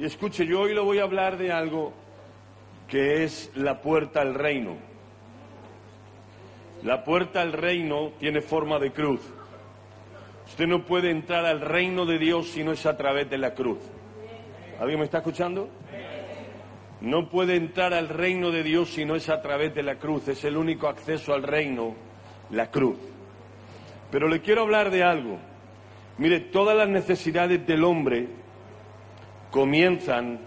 escuche, yo hoy le voy a hablar de algo que es la puerta al reino. La puerta al reino tiene forma de cruz. Usted no puede entrar al reino de Dios si no es a través de la cruz. ¿Alguien me está escuchando? No puede entrar al reino de Dios si no es a través de la cruz. Es el único acceso al reino, la cruz. Pero le quiero hablar de algo. Mire, todas las necesidades del hombre comienzan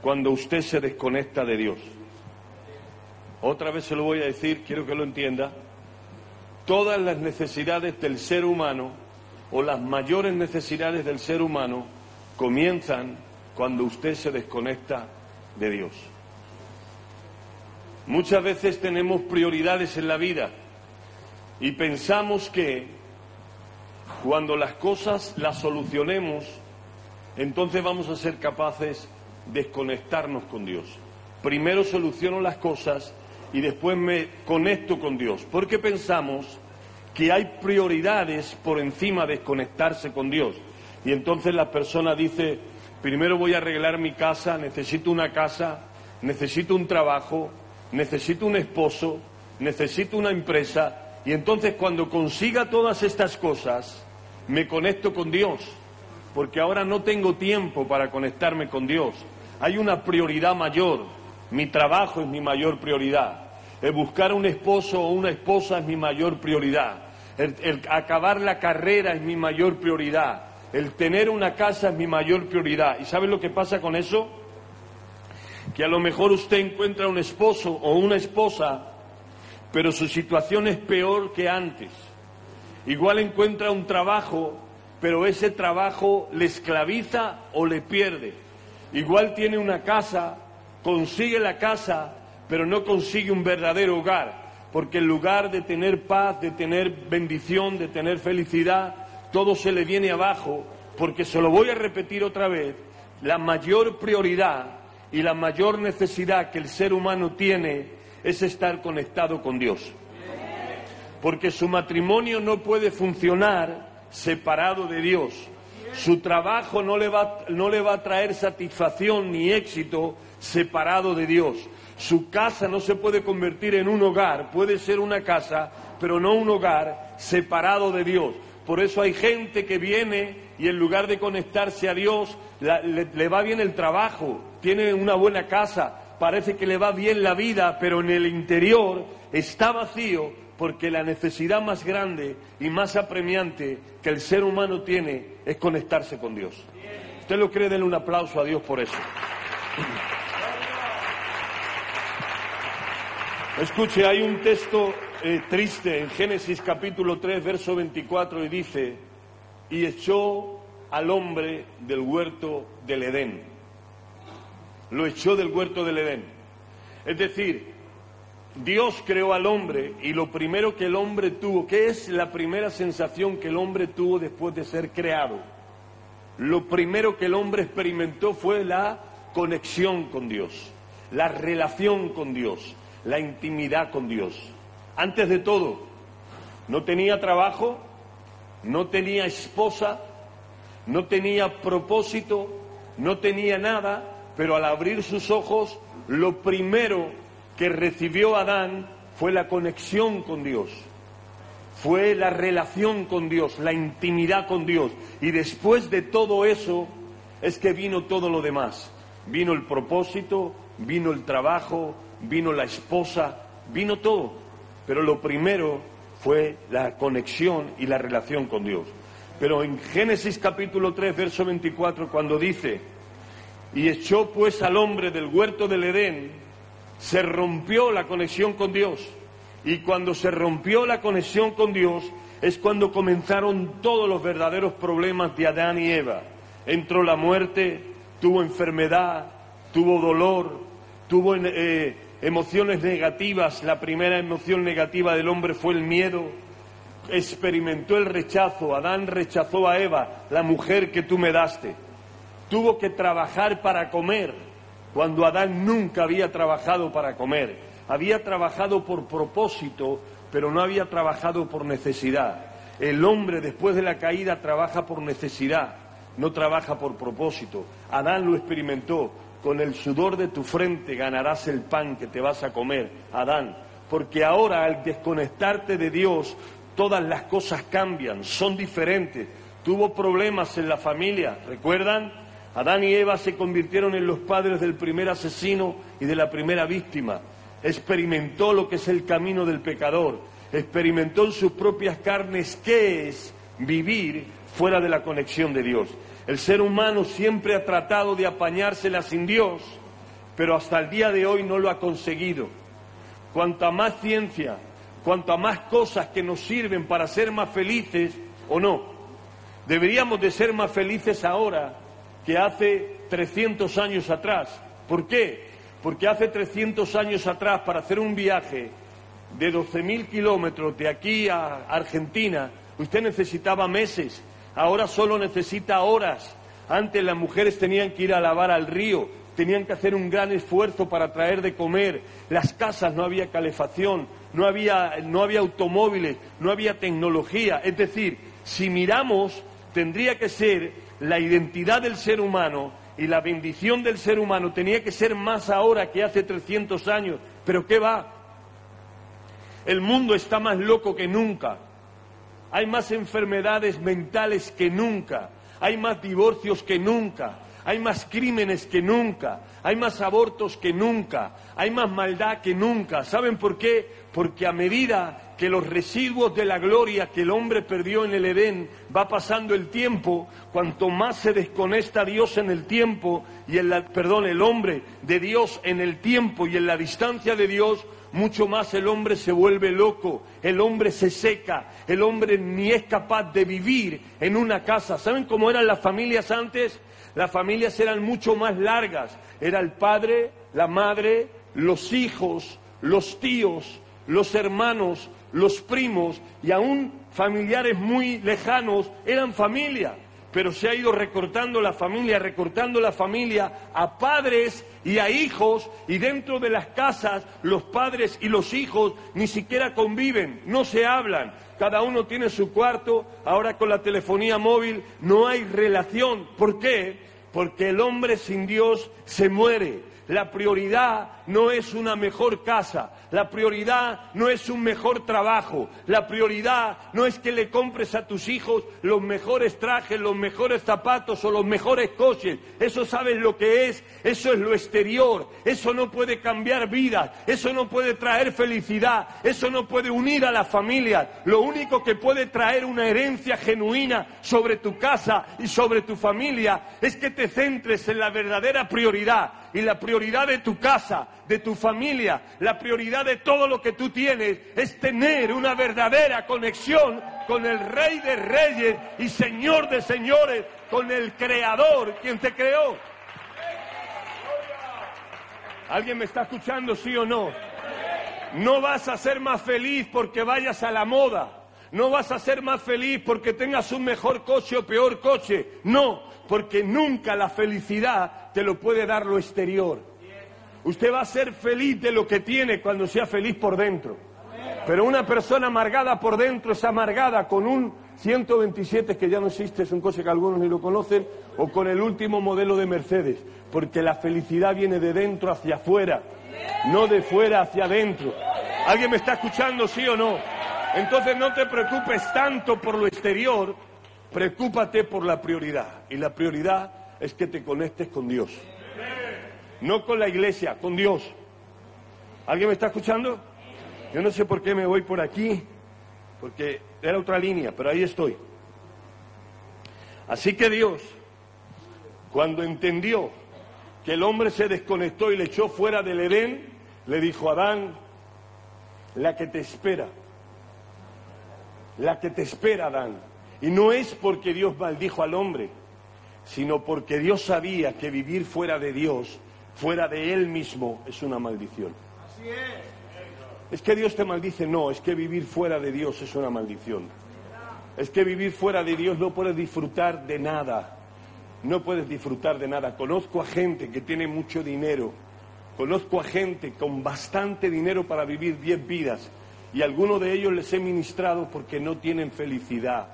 cuando usted se desconecta de Dios. Otra vez se lo voy a decir, quiero que lo entienda. Todas las necesidades del ser humano, o las mayores necesidades del ser humano, comienzan cuando usted se desconecta de Dios. Muchas veces tenemos prioridades en la vida y pensamos que cuando las cosas las solucionemos, entonces vamos a ser capaces de desconectarnos con Dios. Primero soluciono las cosas y después me conecto con Dios, porque pensamos que hay prioridades por encima de desconectarse con Dios. Y entonces la persona dice, primero voy a arreglar mi casa, necesito una casa, necesito un trabajo, necesito un esposo, necesito una empresa, y entonces cuando consiga todas estas cosas, me conecto con Dios, porque ahora no tengo tiempo para conectarme con Dios. Hay una prioridad mayor, mi trabajo es mi mayor prioridad. El buscar un esposo o una esposa es mi mayor prioridad. El acabar la carrera es mi mayor prioridad. El tener una casa es mi mayor prioridad. ¿Y saben lo que pasa con eso? Que a lo mejor usted encuentra un esposo o una esposa, pero su situación es peor que antes. Igual encuentra un trabajo, pero ese trabajo le esclaviza o le pierde. Igual tiene una casa, consigue la casa, pero no consigue un verdadero hogar, porque en lugar de tener paz, de tener bendición, de tener felicidad, todo se le viene abajo, porque se lo voy a repetir otra vez, la mayor prioridad y la mayor necesidad que el ser humano tiene es estar conectado con Dios. Porque su matrimonio no puede funcionar separado de Dios. Su trabajo no le va a traer satisfacción ni éxito separado de Dios. Su casa no se puede convertir en un hogar, puede ser una casa, pero no un hogar separado de Dios. Por eso hay gente que viene y en lugar de conectarse a Dios, le va bien el trabajo, tiene una buena casa, parece que le va bien la vida, pero en el interior está vacío, porque la necesidad más grande y más apremiante que el ser humano tiene es conectarse con Dios. ¿Usted lo cree? Denle un aplauso a Dios por eso. Escuche, hay un texto triste en Génesis capítulo 3, verso 24, y dice, y echó al hombre del huerto del Edén. Lo echó del huerto del Edén. Es decir, Dios creó al hombre y lo primero que el hombre tuvo, ¿qué es la primera sensación que el hombre tuvo después de ser creado? Lo primero que el hombre experimentó fue la conexión con Dios, la relación con Dios, la intimidad con Dios. Antes de todo, no tenía trabajo, no tenía esposa, no tenía propósito, no tenía nada, pero al abrir sus ojos, lo primero que recibió Adán fue la conexión con Dios, fue la relación con Dios, la intimidad con Dios. Y después de todo eso es que vino todo lo demás. Vino el propósito, vino el trabajo, vino la esposa, vino todo. Pero lo primero fue la conexión y la relación con Dios. Pero en Génesis capítulo 3, verso 24, cuando dice, y echó pues al hombre del huerto del Edén, se rompió la conexión con Dios. Y cuando se rompió la conexión con Dios, es cuando comenzaron todos los verdaderos problemas de Adán y Eva. Entró la muerte, tuvo enfermedad, tuvo dolor, tuvo emociones negativas. La primera emoción negativa del hombre fue el miedo. Experimentó el rechazo. Adán rechazó a Eva, la mujer que tú me daste. Tuvo que trabajar para comer, cuando Adán nunca había trabajado para comer. Había trabajado por propósito, pero no había trabajado por necesidad. El hombre después de la caída trabaja por necesidad. no trabaja por propósito. Adán lo experimentó. Con el sudor de tu frente ganarás el pan que te vas a comer, Adán. Porque ahora, al desconectarte de Dios, todas las cosas cambian, son diferentes. Tuvo problemas en la familia, ¿recuerdan? Adán y Eva se convirtieron en los padres del primer asesino y de la primera víctima. Experimentó lo que es el camino del pecador. Experimentó en sus propias carnes qué es vivir fuera de la conexión de Dios. El ser humano siempre ha tratado de apañársela sin Dios, pero hasta el día de hoy no lo ha conseguido. Cuanta más ciencia, cuanta más cosas que nos sirven para ser más felices, ¿o no? Deberíamos de ser más felices ahora que hace 300 años atrás. ¿Por qué? Porque hace 300 años atrás, para hacer un viaje de 12.000 kilómetros de aquí a Argentina, usted necesitaba meses. Ahora solo necesita horas. Antes las mujeres tenían que ir a lavar al río, tenían que hacer un gran esfuerzo para traer de comer. Las casas no había calefacción, no había automóviles, no había tecnología. Es decir, si miramos, tendría que ser la identidad del ser humano y la bendición del ser humano, tenía que ser más ahora que hace 300 años. Pero ¿qué va? El mundo está más loco que nunca. Hay más enfermedades mentales que nunca, hay más divorcios que nunca, hay más crímenes que nunca, hay más abortos que nunca, hay más maldad que nunca. ¿Saben por qué? Porque a medida que los residuos de la gloria que el hombre perdió en el Edén va pasando el tiempo, cuanto más se desconecta Dios en el tiempo y el hombre de Dios en el tiempo y en la distancia de Dios, mucho más el hombre se vuelve loco, el hombre se seca, el hombre ni es capaz de vivir en una casa. ¿Saben cómo eran las familias antes? Las familias eran mucho más largas. Era el padre, la madre, los hijos, los tíos, los hermanos, los primos y aún familiares muy lejanos eran familia. Pero se ha ido recortando la familia a padres y a hijos, y dentro de las casas los padres y los hijos ni siquiera conviven, no se hablan, cada uno tiene su cuarto. Ahora con la telefonía móvil no hay relación. ¿Por qué? Porque el hombre sin Dios se muere. La prioridad no es una mejor casa, la prioridad no es un mejor trabajo, la prioridad no es que le compres a tus hijos los mejores trajes, los mejores zapatos o los mejores coches. Eso sabes lo que es, eso es lo exterior, eso no puede cambiar vidas, eso no puede traer felicidad, eso no puede unir a las familias. Lo único que puede traer una herencia genuina sobre tu casa y sobre tu familia es que te centres en la verdadera prioridad. Y la prioridad de tu casa, de tu familia, la prioridad de todo lo que tú tienes es tener una verdadera conexión con el Rey de Reyes y Señor de Señores, con el Creador, quien te creó. ¿Alguien me está escuchando, sí o no? No vas a ser más feliz porque vayas a la moda. No vas a ser más feliz porque tengas un mejor coche o peor coche. No, porque nunca la felicidad te lo puede dar lo exterior. Usted va a ser feliz de lo que tiene cuando sea feliz por dentro. Pero una persona amargada por dentro es amargada con un 127 que ya no existe, es un coche que algunos ni lo conocen, o con el último modelo de Mercedes. Porque la felicidad viene de dentro hacia afuera, no de fuera hacia adentro. ¿Alguien me está escuchando, sí o no? Entonces no te preocupes tanto por lo exterior, preocúpate por la prioridad. Y la prioridad es que te conectes con Dios. No con la iglesia, con Dios. ¿Alguien me está escuchando? Yo no sé por qué me voy por aquí, porque era otra línea, pero ahí estoy. Así que Dios, cuando entendió que el hombre se desconectó y le echó fuera del Edén, le dijo a Adán, la que te espera, Adán. Y no es porque Dios maldijo al hombre, sino porque Dios sabía que vivir fuera de Dios, fuera de Él mismo, es una maldición. Así es. Es que Dios te maldice, no, es que vivir fuera de Dios es una maldición. Es que vivir fuera de Dios no puedes disfrutar de nada. No puedes disfrutar de nada. Conozco a gente que tiene mucho dinero. Conozco a gente con bastante dinero para vivir 10 vidas. Y a algunos de ellos les he ministrado porque no tienen felicidad.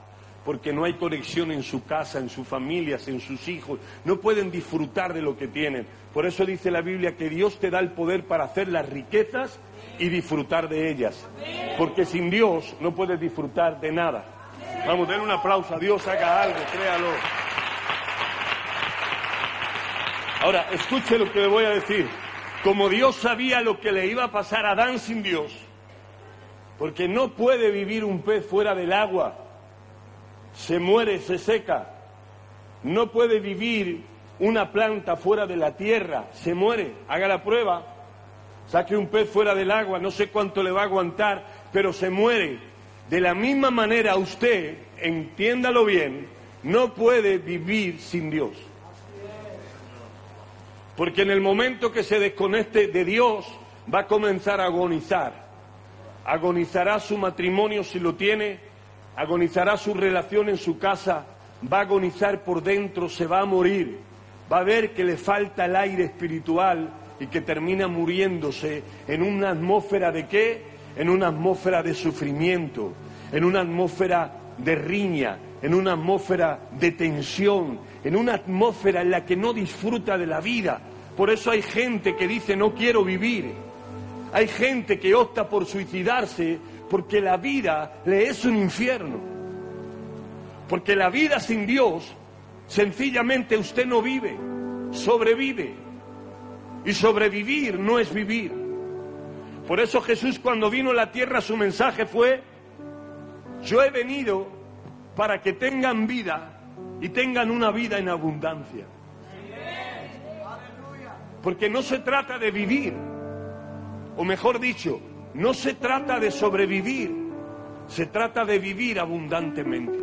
porque no hay conexión en su casa, en sus familias, en sus hijos. No pueden disfrutar de lo que tienen. Por eso dice la Biblia que Dios te da el poder para hacer las riquezas y disfrutar de ellas. Porque sin Dios no puedes disfrutar de nada. Vamos, denle un aplauso a Dios, haga algo, créalo. Ahora, escuche lo que le voy a decir. Como Dios sabía lo que le iba a pasar a Adán sin Dios, porque no puede vivir un pez fuera del agua, se muere, se seca. No puede vivir una planta fuera de la tierra, se muere. Haga la prueba, saque un pez fuera del agua, no sé cuánto le va a aguantar, pero se muere. De la misma manera usted, entiéndalo bien, no puede vivir sin Dios. Porque en el momento que se desconecte de Dios, va a comenzar a agonizar. Agonizará su matrimonio si lo tiene, agonizará su relación en su casa, va a agonizar por dentro, se va a morir. Va a ver que le falta el aire espiritual y que termina muriéndose en una atmósfera ¿de qué? En una atmósfera de sufrimiento, en una atmósfera de riña, en una atmósfera de tensión, en una atmósfera en la que no disfruta de la vida. Por eso hay gente que dice no quiero vivir. Hay gente que opta por suicidarse porque la vida le es un infierno. Porque la vida sin Dios, sencillamente usted no vive, sobrevive. Y sobrevivir no es vivir. Por eso Jesús cuando vino a la tierra su mensaje fue: yo he venido para que tengan vida y tengan una vida en abundancia. Porque no se trata de vivir, o mejor dicho, no se trata de sobrevivir, se trata de vivir abundantemente.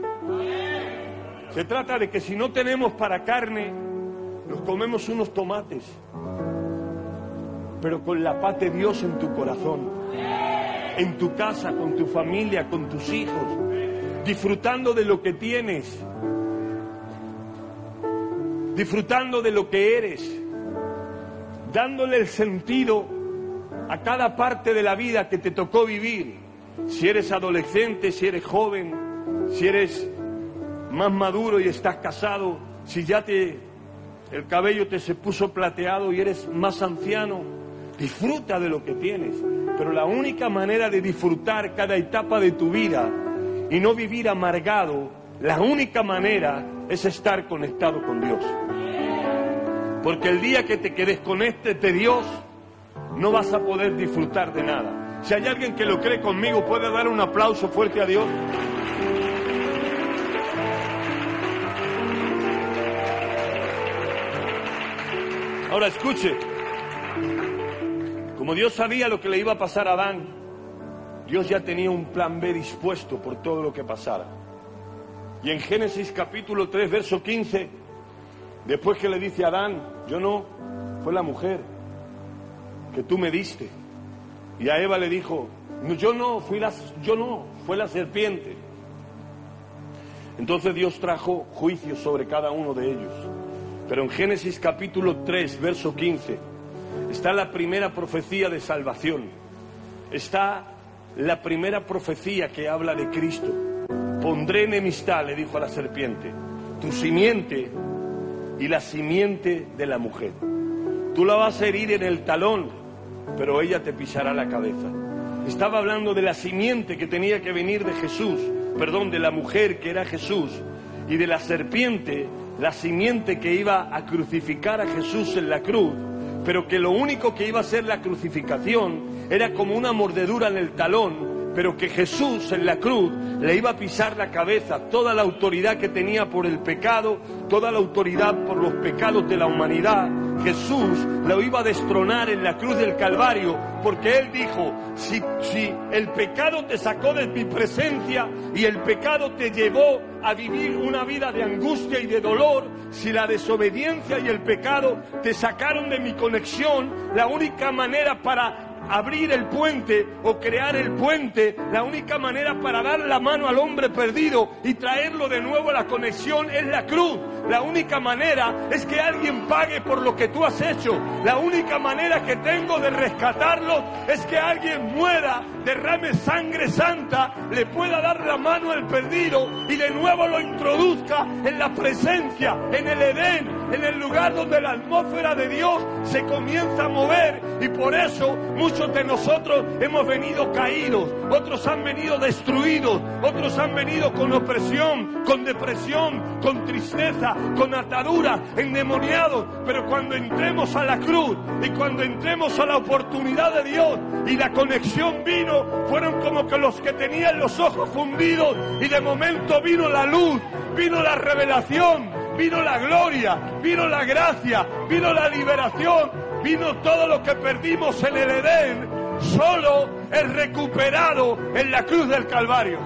Se trata de que si no tenemos para carne, nos comemos unos tomates, pero con la paz de Dios en tu corazón, en tu casa, con tu familia, con tus hijos, disfrutando de lo que tienes, disfrutando de lo que eres, dándole el sentido a cada parte de la vida que te tocó vivir. Si eres adolescente, si eres joven, si eres más maduro y estás casado, si ya el cabello te se puso plateado y eres más anciano, disfruta de lo que tienes. Pero la única manera de disfrutar cada etapa de tu vida y no vivir amargado, la única manera es estar conectado con Dios. Porque el día que te desconectes de Dios, no vas a poder disfrutar de nada. Si hay alguien que lo cree conmigo, ¿puede dar un aplauso fuerte a Dios? Ahora escuche, como Dios sabía lo que le iba a pasar a Adán, Dios ya tenía un plan B dispuesto por todo lo que pasara. Y en Génesis capítulo 3, verso 15, después que le dice a Adán, yo no, fue la mujer que tú me diste. Y a Eva le dijo, yo no, fue la serpiente. Entonces Dios trajo juicio sobre cada uno de ellos. Pero en Génesis capítulo 3, verso 15, está la primera profecía de salvación. Está la primera profecía que habla de Cristo. Pondré enemistad, le dijo a la serpiente, tu simiente y la simiente de la mujer. Tú la vas a herir en el talón, pero ella te pisará la cabeza. Estaba hablando de la simiente que tenía que venir de Jesús, de la mujer que era Jesús, y de la serpiente, la simiente que iba a crucificar a Jesús en la cruz, pero que lo único que iba a ser la crucificación era como una mordedura en el talón, pero que Jesús en la cruz le iba a pisar la cabeza. Toda la autoridad que tenía por el pecado, toda la autoridad por los pecados de la humanidad, Jesús lo iba a destronar en la cruz del Calvario, porque Él dijo, si el pecado te sacó de mi presencia y el pecado te llevó a vivir una vida de angustia y de dolor, si la desobediencia y el pecado te sacaron de mi conexión, la única manera para abrir el puente o crear el puente, la única manera para dar la mano al hombre perdido y traerlo de nuevo a la conexión es la cruz. La única manera es que alguien pague por lo que tú has hecho. La única manera que tengo de rescatarlo es que alguien muera, derrame sangre santa, le pueda dar la mano al perdido y de nuevo lo introduzca en la presencia, en el Edén, en el lugar donde la atmósfera de Dios se comienza a mover. Y por eso muchos de nosotros hemos venido caídos, otros han venido destruidos, otros han venido con opresión, con depresión, con tristeza, con ataduras, endemoniados. Pero cuando entremos a la cruz y cuando entremos a la oportunidad de Dios y la conexión vino, fueron como que los que tenían los ojos fundidos y de momento vino la luz, vino la revelación, vino la gloria, vino la gracia, vino la liberación, vino todo lo que perdimos en el Edén, solo es recuperado en la cruz del Calvario.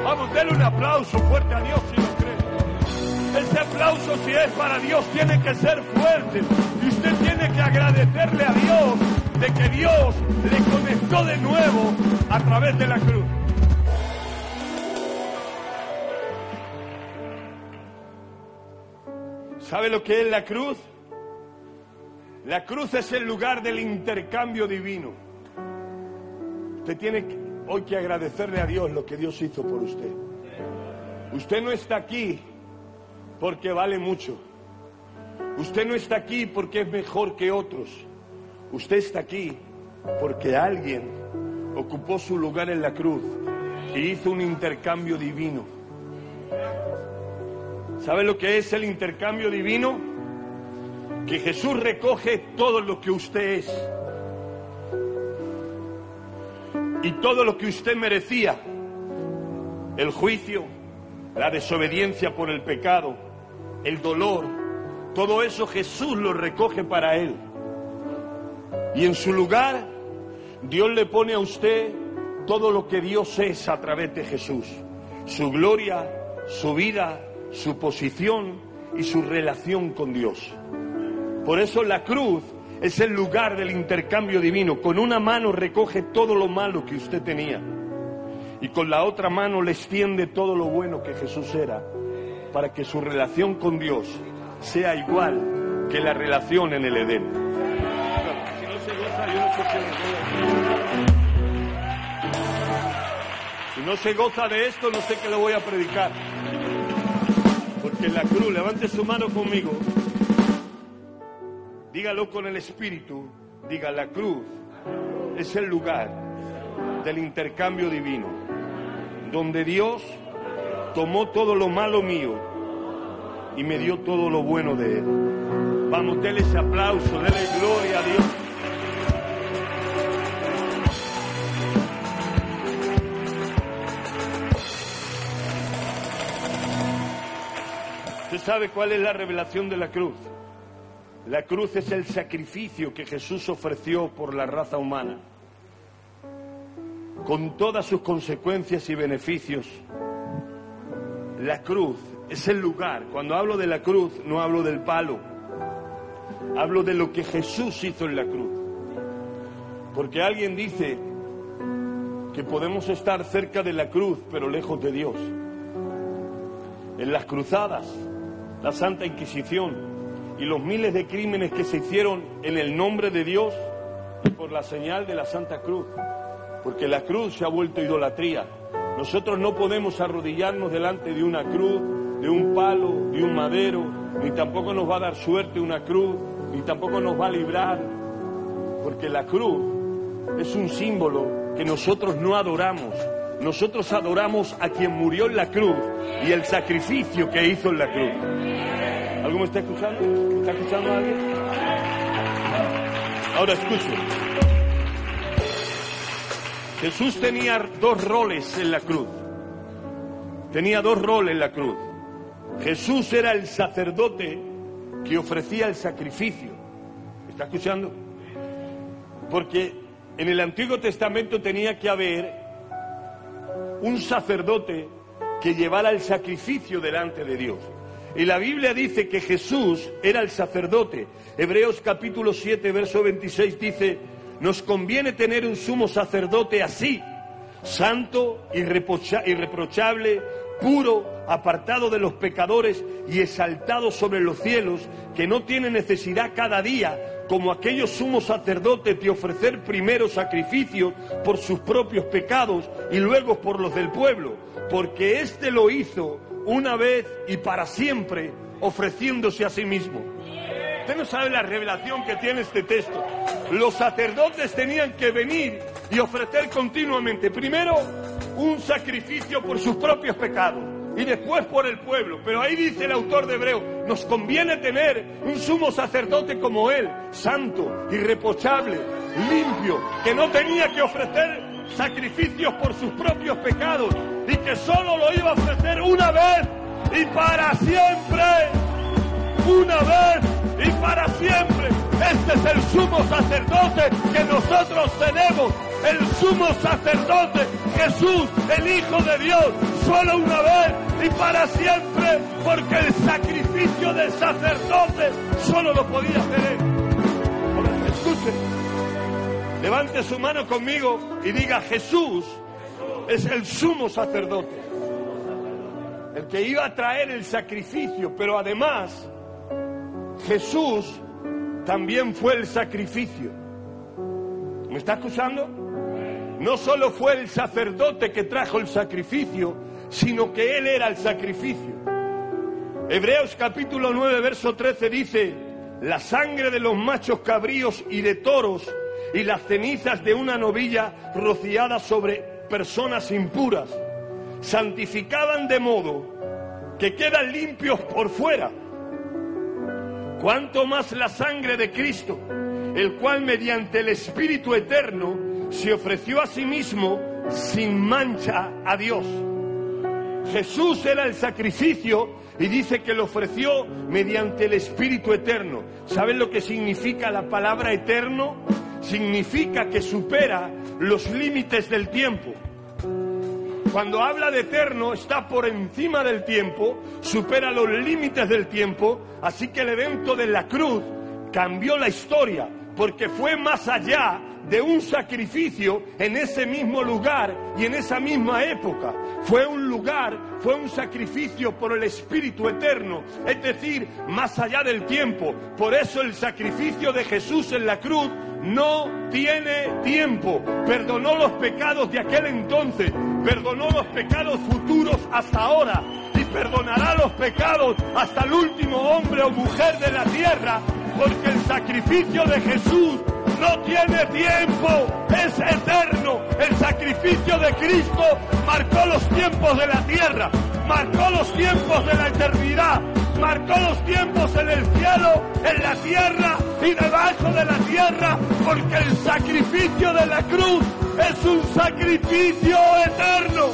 Vamos, denle un aplauso fuerte a Dios si lo cree. Ese aplauso, si es para Dios, tiene que ser fuerte. Y usted tiene que agradecerle a Dios de que Dios le conectó de nuevo a través de la cruz. ¿Sabe lo que es la cruz? La cruz es el lugar del intercambio divino. Usted tiene hoy que agradecerle a Dios lo que Dios hizo por usted. Usted no está aquí porque vale mucho. Usted no está aquí porque es mejor que otros. Usted está aquí porque alguien ocupó su lugar en la cruz y hizo un intercambio divino. ¿Sabe lo que es el intercambio divino? Que Jesús recoge todo lo que usted es y todo lo que usted merecía. El juicio, la desobediencia por el pecado, el dolor, todo eso Jesús lo recoge para Él. Y en su lugar, Dios le pone a usted todo lo que Dios es a través de Jesús. Su gloria, su vida, su posición y su relación con Dios. Por eso la cruz es el lugar del intercambio divino. Con una mano recoge todo lo malo que usted tenía y con la otra mano le extiende todo lo bueno que Jesús era, para que su relación con Dios sea igual que la relación en el Edén. Si no se goza, yo no sé qué. Si no se goza de esto, no sé qué le voy a predicar. Porque la cruz, levante su mano conmigo, dígalo con el Espíritu, diga: la cruz es el lugar del intercambio divino, donde Dios tomó todo lo malo mío y me dio todo lo bueno de Él. Vamos, denle ese aplauso, denle gloria a Dios. ¿Usted sabe cuál es la revelación de la cruz? La cruz es el sacrificio que Jesús ofreció por la raza humana, con todas sus consecuencias y beneficios. La cruz es el lugar. Cuando hablo de la cruz, no hablo del palo, hablo de lo que Jesús hizo en la cruz. Porque alguien dice que podemos estar cerca de la cruz, pero lejos de Dios. En las cruzadas, la Santa Inquisición y los miles de crímenes que se hicieron en el nombre de Dios y por la señal de la Santa Cruz, porque la cruz se ha vuelto idolatría. Nosotros no podemos arrodillarnos delante de una cruz, de un palo, de un madero, ni tampoco nos va a dar suerte una cruz, ni tampoco nos va a librar, porque la cruz es un símbolo que nosotros no adoramos. Nosotros adoramos a quien murió en la cruz y el sacrificio que hizo en la cruz. ¿Algo me está escuchando? ¿Está escuchando a alguien? Ahora escuchen. Jesús tenía dos roles en la cruz. Tenía dos roles en la cruz. Jesús era el sacerdote que ofrecía el sacrificio. ¿Está escuchando? Porque en el Antiguo Testamento tenía que haber un sacerdote que llevara el sacrificio delante de Dios. Y la Biblia dice que Jesús era el sacerdote. Hebreos capítulo 7, verso 26 dice: nos conviene tener un sumo sacerdote así, santo, irreprochable, puro, apartado de los pecadores y exaltado sobre los cielos, que no tiene necesidad cada día, como aquellos sumos sacerdotes, de ofrecer primero sacrificios por sus propios pecados y luego por los del pueblo, porque éste lo hizo una vez y para siempre, ofreciéndose a sí mismo. Usted no sabe la revelación que tiene este texto. Los sacerdotes tenían que venir y ofrecer continuamente, primero un sacrificio por sus propios pecados y después por el pueblo. Pero ahí dice el autor de Hebreos, nos conviene tener un sumo sacerdote como él, santo, irreprochable, limpio, que no tenía que ofrecer sacrificios por sus propios pecados y que solo lo iba a ofrecer una vez y para siempre. Una vez y para siempre. Este es el sumo sacerdote que nosotros tenemos, el sumo sacerdote Jesús, el Hijo de Dios, solo una vez y para siempre, porque el sacrificio del sacerdote solo lo podía hacer él. Ahora, escuche, levante su mano conmigo y diga: Jesús es el sumo sacerdote, el que iba a traer el sacrificio, pero además Jesús también fue el sacrificio. ¿Me está escuchando? No solo fue el sacerdote que trajo el sacrificio, sino que Él era el sacrificio. Hebreos capítulo 9, verso 13 dice: la sangre de los machos cabríos y de toros y las cenizas de una novilla rociada sobre personas impuras santificaban de modo que quedan limpios por fuera. Cuanto más la sangre de Cristo, el cual mediante el Espíritu Eterno se ofreció a sí mismo sin mancha a Dios. Jesús era el sacrificio y dice que lo ofreció mediante el Espíritu Eterno. ¿Saben lo que significa la palabra eterno? Significa que supera los límites del tiempo. Cuando habla de eterno, está por encima del tiempo, supera los límites del tiempo, así que el evento de la cruz cambió la historia, porque fue más allá de un sacrificio en ese mismo lugar y en esa misma época. Fue un lugar, fue un sacrificio por el Espíritu Eterno, es decir, más allá del tiempo. Por eso el sacrificio de Jesús en la cruz no tiene tiempo. Perdonó los pecados de aquel entonces, perdonó los pecados futuros hasta ahora y perdonará los pecados hasta el último hombre o mujer de la tierra, porque el sacrificio de Jesús no tiene tiempo, es eterno. El sacrificio de Cristo marcó los tiempos de la tierra, marcó los tiempos de la eternidad, marcó los tiempos en el cielo, en la tierra y debajo de la tierra, porque el sacrificio de la cruz es un sacrificio eterno.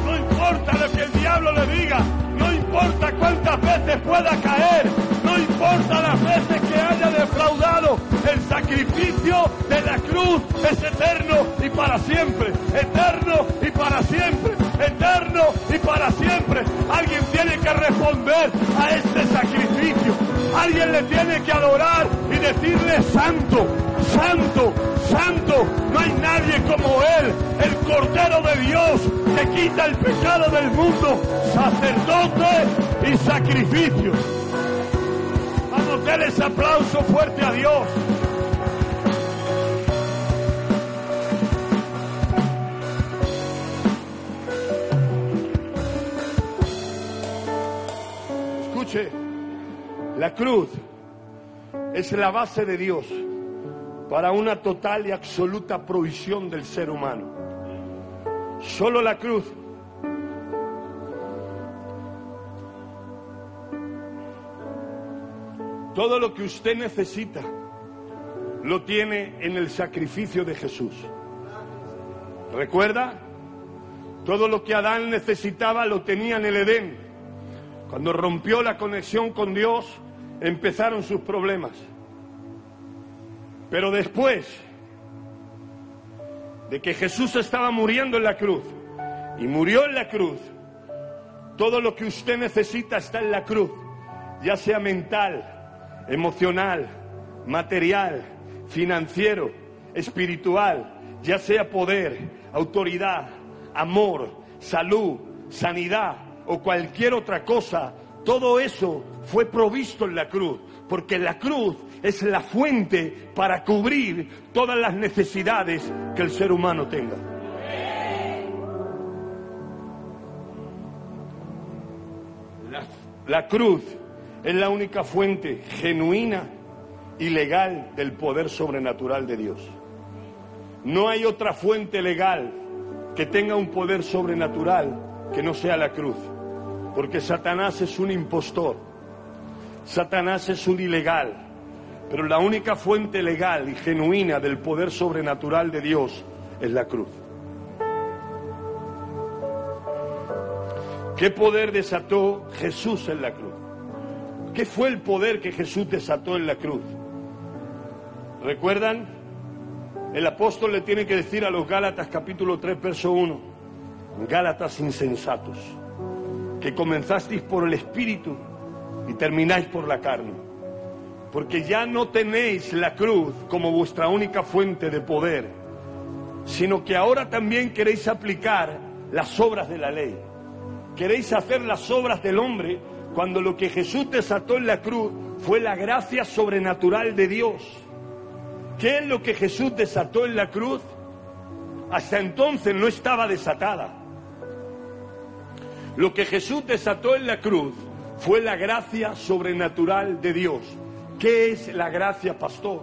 No importa lo que el diablo le diga, no importa cuántas veces pueda caer, no importa las veces que haya defraudado, el sacrificio de la cruz es eterno y para siempre, eterno y para siempre, eterno y para siempre. Alguien tiene que responder a este sacrificio, alguien le tiene que adorar y decirle: santo, santo, santo. No hay nadie como Él, el Cordero de Dios que quita el pecado del mundo, sacerdote y sacrificio. Vamos, denle ese aplauso fuerte a Dios. Escuche, la cruz es la base de Dios para una total y absoluta provisión del ser humano. Solo la cruz. Todo lo que usted necesita lo tiene en el sacrificio de Jesús. ¿Recuerda? Todo lo que Adán necesitaba lo tenía en el Edén. Cuando rompió la conexión con Dios, empezaron sus problemas. Pero después de que Jesús estaba muriendo en la cruz, y murió en la cruz, todo lo que usted necesita está en la cruz, ya sea mental, emocional, material, financiero, espiritual, ya sea poder, autoridad, amor, salud, sanidad o cualquier otra cosa, todo eso fue provisto en la cruz, porque la cruz es la fuente para cubrir todas las necesidades que el ser humano tenga. La cruz es la única fuente genuina y legal del poder sobrenatural de Dios. No hay otra fuente legal que tenga un poder sobrenatural que no sea la cruz, porque Satanás es un impostor, Satanás es un ilegal, pero la única fuente legal y genuina del poder sobrenatural de Dios es la cruz. ¿Qué poder desató Jesús en la cruz? ¿Qué fue el poder que Jesús desató en la cruz? ¿Recuerdan? El apóstol le tiene que decir a los Gálatas capítulo 3 verso 1, Gálatas insensatos, que comenzasteis por el Espíritu y termináis por la carne, porque ya no tenéis la cruz como vuestra única fuente de poder, sino que ahora también queréis aplicar las obras de la ley. Queréis hacer las obras del hombre, cuando lo que Jesús desató en la cruz fue la gracia sobrenatural de Dios. ¿Qué es lo que Jesús desató en la cruz? Hasta entonces no estaba desatada. Lo que Jesús desató en la cruz fue la gracia sobrenatural de Dios. ¿Qué es la gracia, pastor?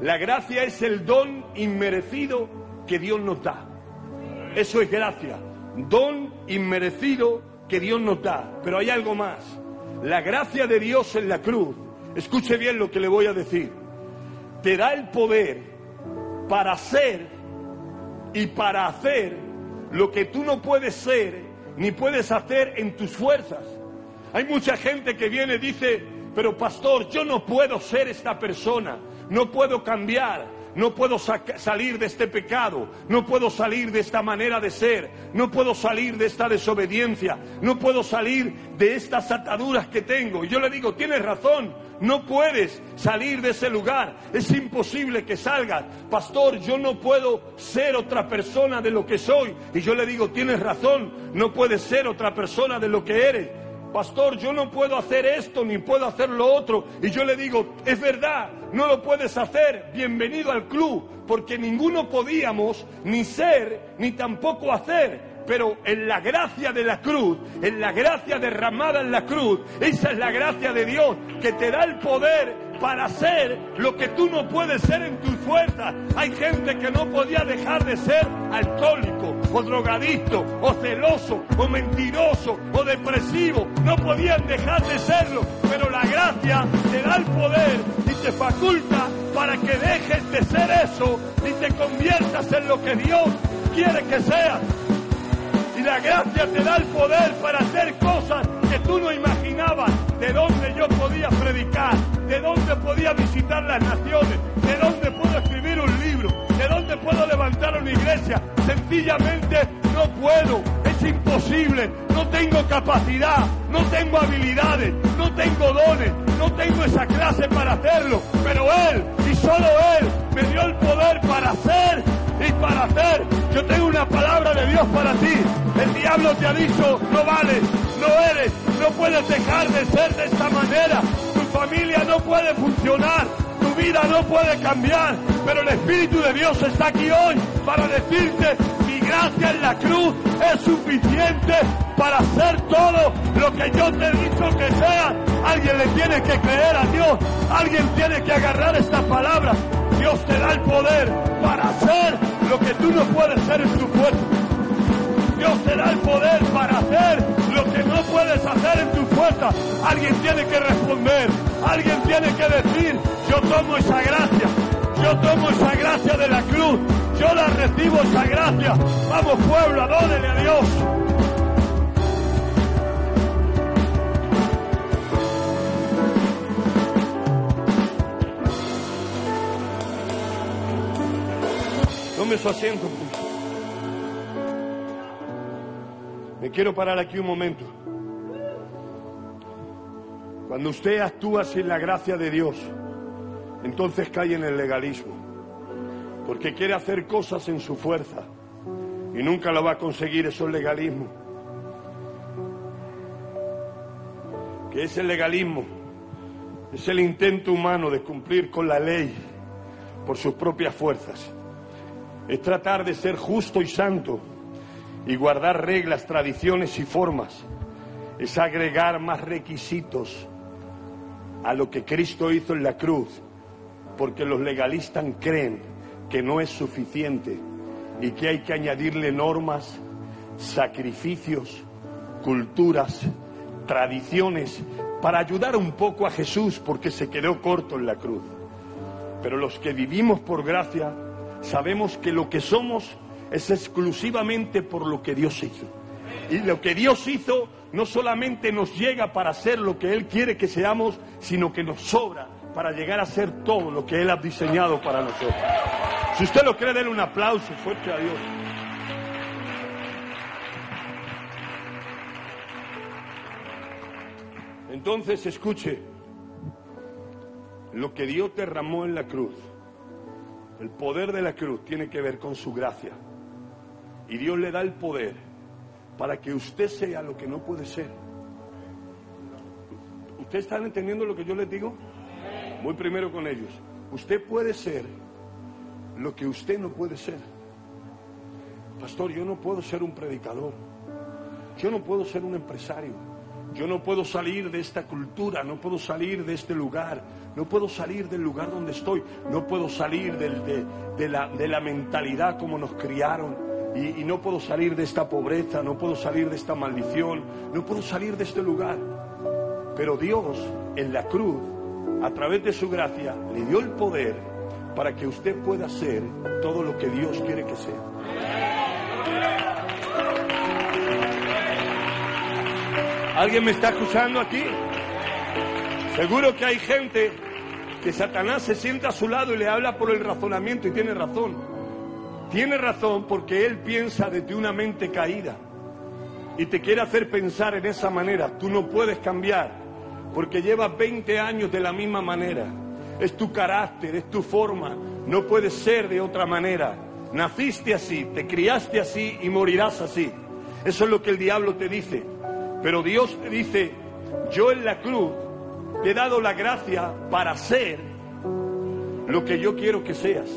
La gracia es el don inmerecido que Dios nos da. Eso es gracia. Don inmerecido que Dios nos da. Pero hay algo más. La gracia de Dios en la cruz, escuche bien lo que le voy a decir, te da el poder para ser y para hacer lo que tú no puedes ser ni puedes hacer en tus fuerzas. Hay mucha gente que viene y dice, pero pastor, yo no puedo ser esta persona, no puedo cambiar, no puedo salir de este pecado, no puedo salir de esta manera de ser, no puedo salir de esta desobediencia, no puedo salir de estas ataduras que tengo. Y yo le digo, tienes razón, no puedes salir de ese lugar, es imposible que salgas. Pastor, yo no puedo ser otra persona de lo que soy. Y yo le digo, tienes razón, no puedes ser otra persona de lo que eres. Pastor, yo no puedo hacer esto ni puedo hacer lo otro. Y yo le digo, es verdad, no lo puedes hacer, bienvenido al club, porque ninguno podíamos ni ser ni tampoco hacer. Pero en la gracia de la cruz, en la gracia derramada en la cruz, esa es la gracia de Dios que te da el poder para hacer lo que tú no puedes ser en tus fuerzas. Hay gente que no podía dejar de ser alcohólico, o drogadicto, o celoso, o mentiroso, o depresivo. No podían dejar de serlo, pero la gracia te da el poder y te faculta para que dejes de ser eso y te conviertas en lo que Dios quiere que seas. Y la gracia te da el poder para hacer cosas que tú no imaginabas. De dónde yo podía predicar, de dónde podía visitar las naciones, de dónde puedo escribir un libro, de dónde puedo levantar una iglesia. Sencillamente no puedo, es imposible, no tengo capacidad, no tengo habilidades, no tengo dones, no tengo esa clase para hacerlo. Pero Él, y solo Él, me dio el poder para hacer y para hacer. Yo tengo una palabra de Dios para ti. El diablo te ha dicho, no vales, no eres, no puedes dejar de ser de esta manera. Tu familia no puede funcionar, tu vida no puede cambiar. Pero el Espíritu de Dios está aquí hoy para decirte, mi gracia en la cruz es suficiente para hacer todo lo que yo te he dicho que sea. Alguien le tiene que creer a Dios, alguien tiene que agarrar esta palabra. Dios te da el poder para hacer lo que tú no puedes ser en tu fuerza. Dios te da el poder para hacer lo que no puedes hacer en tu fuerza. Alguien tiene que responder, alguien tiene que decir, yo tomo esa gracia, yo tomo esa gracia de la cruz, yo la recibo esa gracia. Vamos pueblo, adórele a Dios. Tome su asiento. Me quiero parar aquí un momento. Cuando usted actúa sin la gracia de Dios, entonces cae en el legalismo, porque quiere hacer cosas en su fuerza y nunca lo va a conseguir. Eso es legalismo. que es el legalismo, es el intento humano de cumplir con la ley por sus propias fuerzas. Es tratar de ser justo y santo y guardar reglas, tradiciones y formas. Es agregar más requisitos a lo que Cristo hizo en la cruz, porque los legalistas creen que no es suficiente y que hay que añadirle normas, sacrificios, culturas, tradiciones, para ayudar un poco a Jesús, porque se quedó corto en la cruz. Pero los que vivimos por gracia sabemos que lo que somos es exclusivamente por lo que Dios hizo. Y lo que Dios hizo no solamente nos llega para ser lo que Él quiere que seamos, sino que nos sobra para llegar a ser todo lo que Él ha diseñado para nosotros. Si usted lo cree, denle un aplauso fuerte a Dios. Entonces, escuche, lo que Dios derramó en la cruz, el poder de la cruz tiene que ver con su gracia. Y Dios le da el poder para que usted sea lo que no puede ser. ¿Ustedes están entendiendo lo que yo les digo? Voy primero con ellos. Usted puede ser lo que usted no puede ser. Pastor, yo no puedo ser un predicador. Yo no puedo ser un empresario. Yo no puedo salir de esta cultura, no puedo salir de este lugar, no puedo salir del lugar donde estoy, no puedo salir de la mentalidad como nos criaron. Y no puedo salir de esta pobreza, no puedo salir de esta maldición, no puedo salir de este lugar. Pero Dios, en la cruz, a través de su gracia, le dio el poder para que usted pueda ser todo lo que Dios quiere que sea. ¿Alguien me está escuchando aquí? Seguro que hay gente que Satanás se sienta a su lado y le habla por el razonamiento, y tiene razón. Tiene razón, porque él piensa desde una mente caída y te quiere hacer pensar en esa manera. Tú no puedes cambiar porque llevas 20 años de la misma manera. Es tu carácter, es tu forma. No puedes ser de otra manera. Naciste así, te criaste así y morirás así. Eso es lo que el diablo te dice. Pero Dios te dice: yo en la cruz te he dado la gracia para ser lo que yo quiero que seas.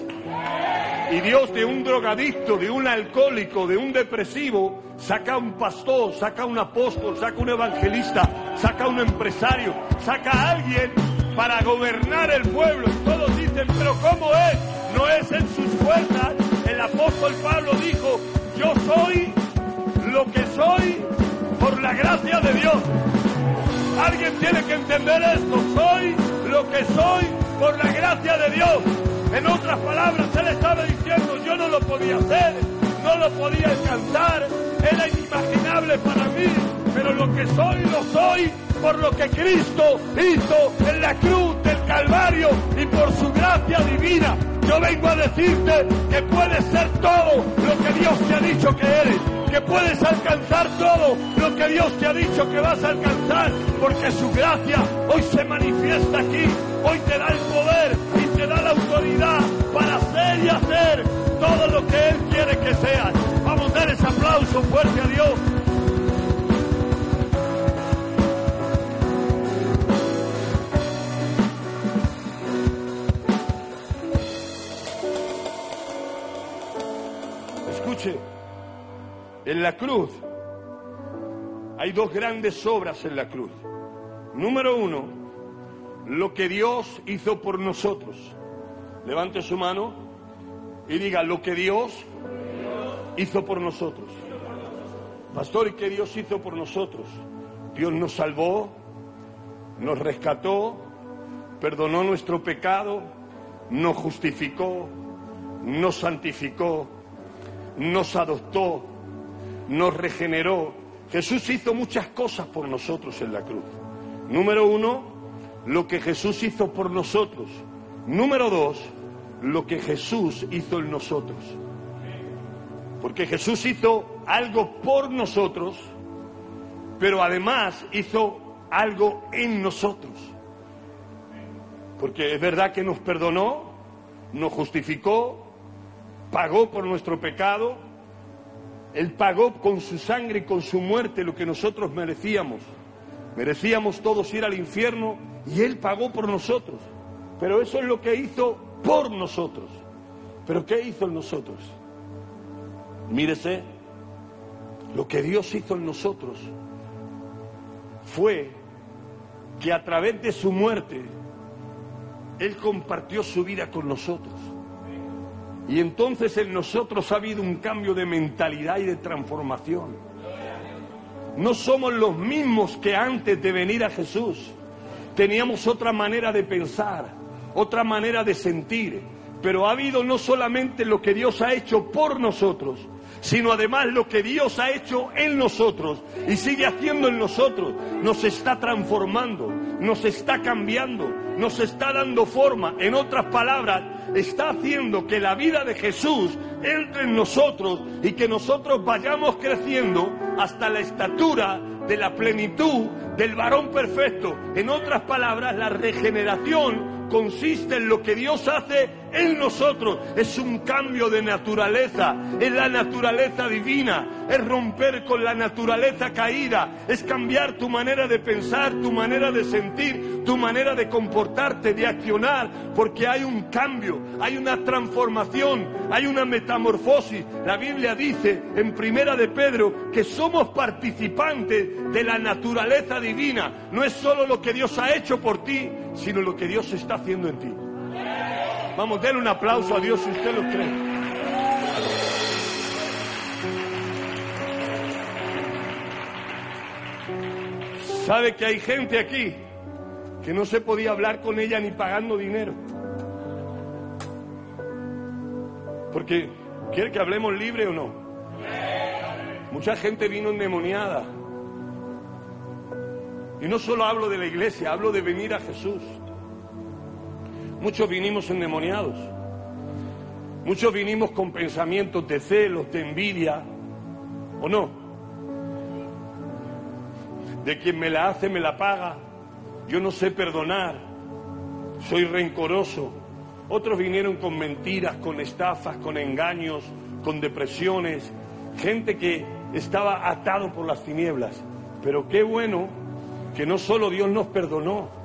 Y Dios, de un drogadicto, de un alcohólico, de un depresivo, saca un pastor, saca un apóstol, saca un evangelista, saca un empresario, saca a alguien para gobernar el pueblo. Y todos dicen: pero ¿cómo es? No es en sus fuerzas. El apóstol Pablo dijo: yo soy lo que soy por la gracia de Dios. Alguien tiene que entender esto: soy lo que soy por la gracia de Dios. En otras palabras, él estaba diciendo: yo no lo podía hacer, no lo podía alcanzar, era inimaginable para mí, pero lo que soy, lo soy por lo que Cristo hizo en la cruz del Calvario y por su gracia divina. Yo vengo a decirte que puedes ser todo lo que Dios te ha dicho que eres, que puedes alcanzar todo lo que Dios te ha dicho que vas a alcanzar, porque su gracia hoy se manifiesta aquí, hoy te da el poder y te da la autoridad para hacer y hacer todo lo que Él quiere que seas. Vamos a dar ese aplauso fuerte a Dios. Escuche, en la cruz hay dos grandes obras en la cruz. Número uno, lo que Dios hizo por nosotros. Levante su mano y diga: lo que Dios hizo por nosotros. Pastor, ¿y qué Dios hizo por nosotros? Dios nos salvó, nos rescató, perdonó nuestro pecado, nos justificó, nos santificó, nos adoptó, nos regeneró. Jesús hizo muchas cosas por nosotros en la cruz. Número uno, lo que Jesús hizo por nosotros. Número dos, lo que Jesús hizo en nosotros. Porque Jesús hizo algo por nosotros, pero además hizo algo en nosotros. Porque es verdad que nos perdonó, nos justificó, pagó por nuestro pecado. Él pagó con su sangre y con su muerte lo que nosotros merecíamos. Merecíamos todos ir al infierno y Él pagó por nosotros. Pero eso es lo que hizo por nosotros. ¿Pero qué hizo en nosotros? Mírese, lo que Dios hizo en nosotros fue que a través de su muerte Él compartió su vida con nosotros. Y entonces en nosotros ha habido un cambio de mentalidad y de transformación. No somos los mismos que antes de venir a Jesús. Teníamos otra manera de pensar, otra manera de sentir. Pero ha habido no solamente lo que Dios ha hecho por nosotros, sino además lo que Dios ha hecho en nosotros y sigue haciendo en nosotros. Nos está transformando, nos está cambiando, nos está dando forma. En otras palabras, está haciendo que la vida de Jesús entre en nosotros y que nosotros vayamos creciendo hasta la estatura de la plenitud del varón perfecto. En otras palabras, la regeneración consiste en lo que Dios hace en nosotros. Es un cambio de naturaleza, es la naturaleza divina, es romper con la naturaleza caída, es cambiar tu manera de pensar, tu manera de sentir, tu manera de comportarte, de accionar, porque hay un cambio, hay una transformación, hay una metamorfosis. La Biblia dice en Primera de Pedro que somos participantes de la naturaleza divina. No es solo lo que Dios ha hecho por ti, sino lo que Dios está haciendo en ti. Vamos, denle un aplauso a Dios si usted lo cree. ¿Sabe que hay gente aquí que no se podía hablar con ella ni pagando dinero? Porque, ¿quiere que hablemos libre o no? Mucha gente vino endemoniada. Y no solo hablo de la iglesia, hablo de venir a Jesús. Muchos vinimos endemoniados. Muchos vinimos con pensamientos de celos, de envidia, ¿o no? De quien me la hace, me la paga. Yo no sé perdonar. Soy rencoroso. Otros vinieron con mentiras, con estafas, con engaños, con depresiones. Gente que estaba atado por las tinieblas. Pero qué bueno que no solo Dios nos perdonó,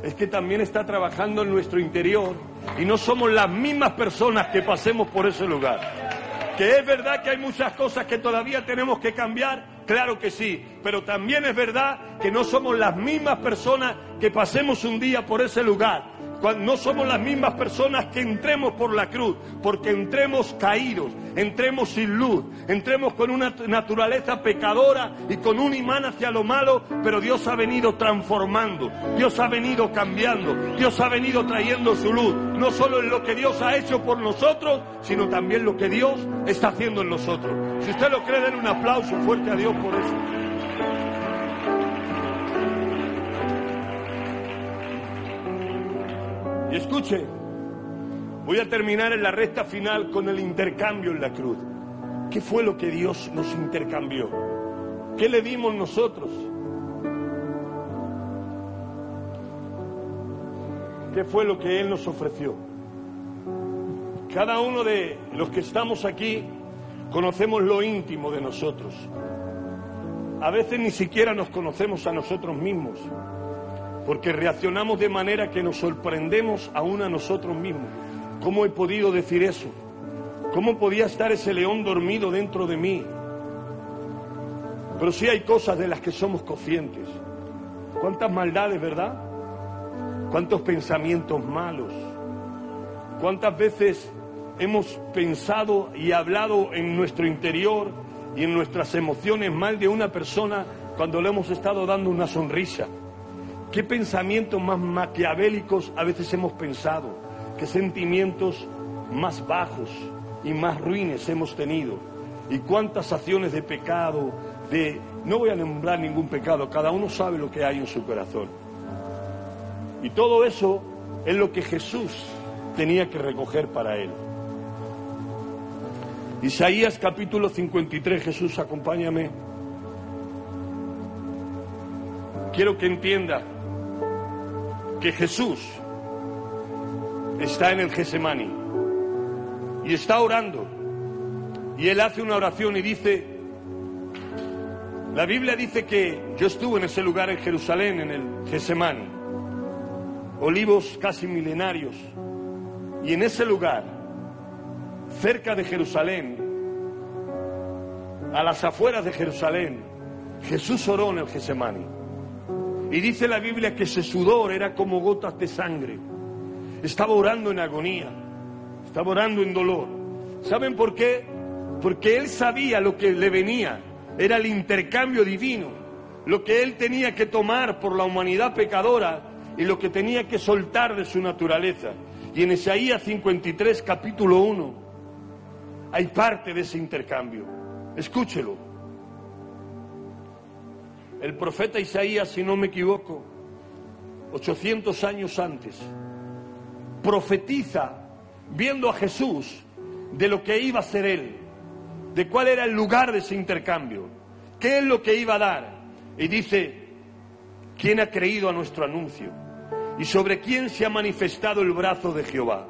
es que también está trabajando en nuestro interior y no somos las mismas personas que pasemos por ese lugar. Que es verdad que hay muchas cosas que todavía tenemos que cambiar, claro que sí, pero también es verdad que no somos las mismas personas que pasemos un día por ese lugar. No somos las mismas personas que entremos por la cruz, porque entremos caídos, entremos sin luz, entremos con una naturaleza pecadora y con un imán hacia lo malo, pero Dios ha venido transformando, Dios ha venido cambiando, Dios ha venido trayendo su luz, no solo en lo que Dios ha hecho por nosotros, sino también lo que Dios está haciendo en nosotros. Si usted lo cree, denle un aplauso fuerte a Dios por eso. Y escuche, voy a terminar en la recta final con el intercambio en la cruz. ¿Qué fue lo que Dios nos intercambió? ¿Qué le dimos nosotros? ¿Qué fue lo que Él nos ofreció? Cada uno de los que estamos aquí conocemos lo íntimo de nosotros. A veces ni siquiera nos conocemos a nosotros mismos, porque reaccionamos de manera que nos sorprendemos aún a nosotros mismos. ¿Cómo he podido decir eso? ¿Cómo podía estar ese león dormido dentro de mí? Pero sí hay cosas de las que somos conscientes. ¿Cuántas maldades, verdad? ¿Cuántos pensamientos malos? ¿Cuántas veces hemos pensado y hablado en nuestro interior y en nuestras emociones mal de una persona cuando le hemos estado dando una sonrisa? ¿Qué pensamientos más maquiavélicos a veces hemos pensado? ¿Qué sentimientos más bajos y más ruines hemos tenido? ¿Y cuántas acciones de pecado, no voy a nombrar ningún pecado, cada uno sabe lo que hay en su corazón? Y todo eso es lo que Jesús tenía que recoger para él. Isaías capítulo 53, Jesús, acompáñame. Quiero que entienda que Jesús está en el Getsemaní y está orando, y Él hace una oración y dice: La Biblia dice que yo estuve en ese lugar en Jerusalén, en el Getsemaní, olivos casi milenarios, y en ese lugar, cerca de Jerusalén, a las afueras de Jerusalén, Jesús oró en el Getsemaní. Y dice la Biblia que ese sudor era como gotas de sangre. Estaba orando en agonía, estaba orando en dolor. ¿Saben por qué? Porque él sabía lo que le venía, era el intercambio divino, lo que él tenía que tomar por la humanidad pecadora y lo que tenía que soltar de su naturaleza. Y en Isaías 53, capítulo 1, hay parte de ese intercambio. Escúchelo. El profeta Isaías, si no me equivoco, 800 años antes, profetiza, viendo a Jesús, de lo que iba a ser él, de cuál era el lugar de ese intercambio, qué es lo que iba a dar. Y dice: ¿quién ha creído a nuestro anuncio? ¿Y sobre quién se ha manifestado el brazo de Jehová?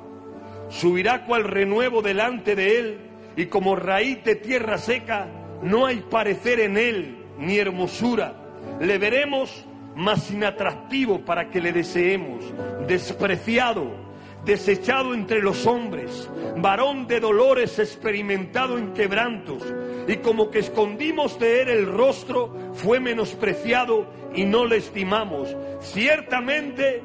Subirá cual renuevo delante de él, y como raíz de tierra seca, no hay parecer en él, ni hermosura. Le veremos, mas sin atractivo para que le deseemos, despreciado, desechado entre los hombres, varón de dolores, experimentado en quebrantos, y como que escondimos de él el rostro, fue menospreciado y no le estimamos. Ciertamente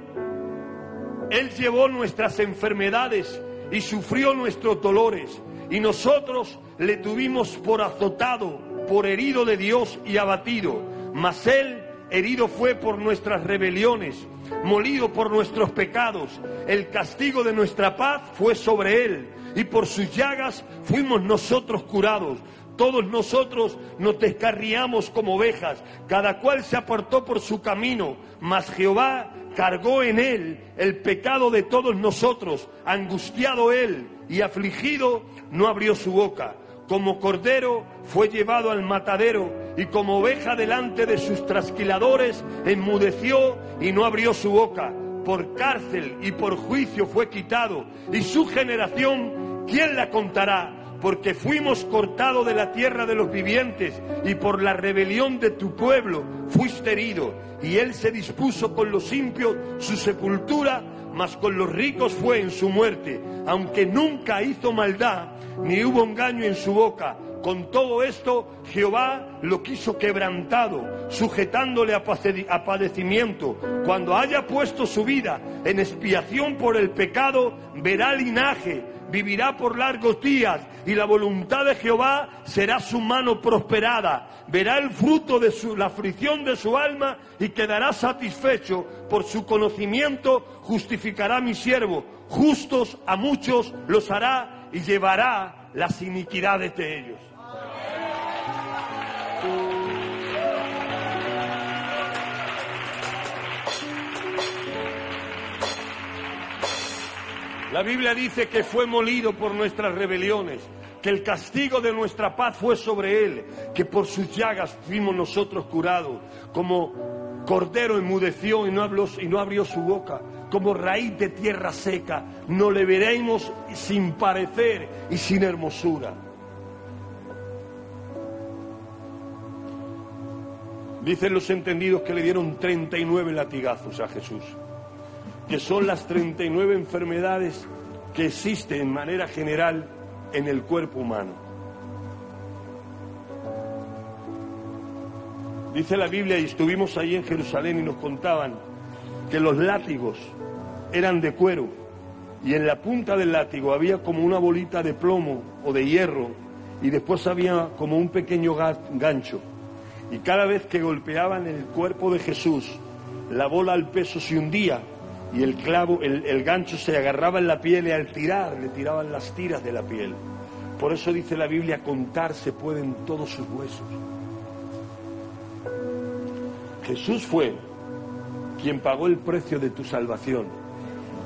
él llevó nuestras enfermedades y sufrió nuestros dolores, y nosotros le tuvimos por azotado, por herido de Dios y abatido. Mas él herido fue por nuestras rebeliones, molido por nuestros pecados. El castigo de nuestra paz fue sobre él, y por sus llagas fuimos nosotros curados. Todos nosotros nos descarriamos como ovejas, cada cual se apartó por su camino, mas Jehová cargó en él el pecado de todos nosotros. Angustiado él y afligido, no abrió su boca. Como cordero fue llevado al matadero, y como oveja delante de sus trasquiladores, enmudeció y no abrió su boca. Por cárcel y por juicio fue quitado, y su generación, ¿quién la contará? Porque fuimos cortados de la tierra de los vivientes, y por la rebelión de tu pueblo fuiste herido. Y él se dispuso con los impios su sepultura, mas con los ricos fue en su muerte. Aunque nunca hizo maldad, ni hubo engaño en su boca. Con todo esto, Jehová lo quiso quebrantado, sujetándole a padecimiento. Cuando haya puesto su vida en expiación por el pecado, verá linaje, vivirá por largos días, y la voluntad de Jehová será su mano prosperada. Verá el fruto de la aflicción de su alma, y quedará satisfecho. Por su conocimiento justificará a mi siervo. Justos a muchos los hará, y llevará las iniquidades de ellos. La Biblia dice que fue molido por nuestras rebeliones, que el castigo de nuestra paz fue sobre él, que por sus llagas fuimos nosotros curados. Como cordero enmudeció y no abrió su boca, como raíz de tierra seca, no le veremos sin parecer y sin hermosura. Dicen los entendidos que le dieron 39 latigazos a Jesús, que son las 39 enfermedades que existen en manera general en el cuerpo humano. Dice la Biblia, y estuvimos ahí en Jerusalén y nos contaban que los látigos eran de cuero, y en la punta del látigo había como una bolita de plomo o de hierro, y después había como un pequeño gancho. Y cada vez que golpeaban el cuerpo de Jesús, la bola al peso se hundía, y el clavo, el gancho se agarraba en la piel, y al tirar le tiraban las tiras de la piel. Por eso dice la Biblia, contar se pueden todos sus huesos. Jesús fue quien pagó el precio de tu salvación,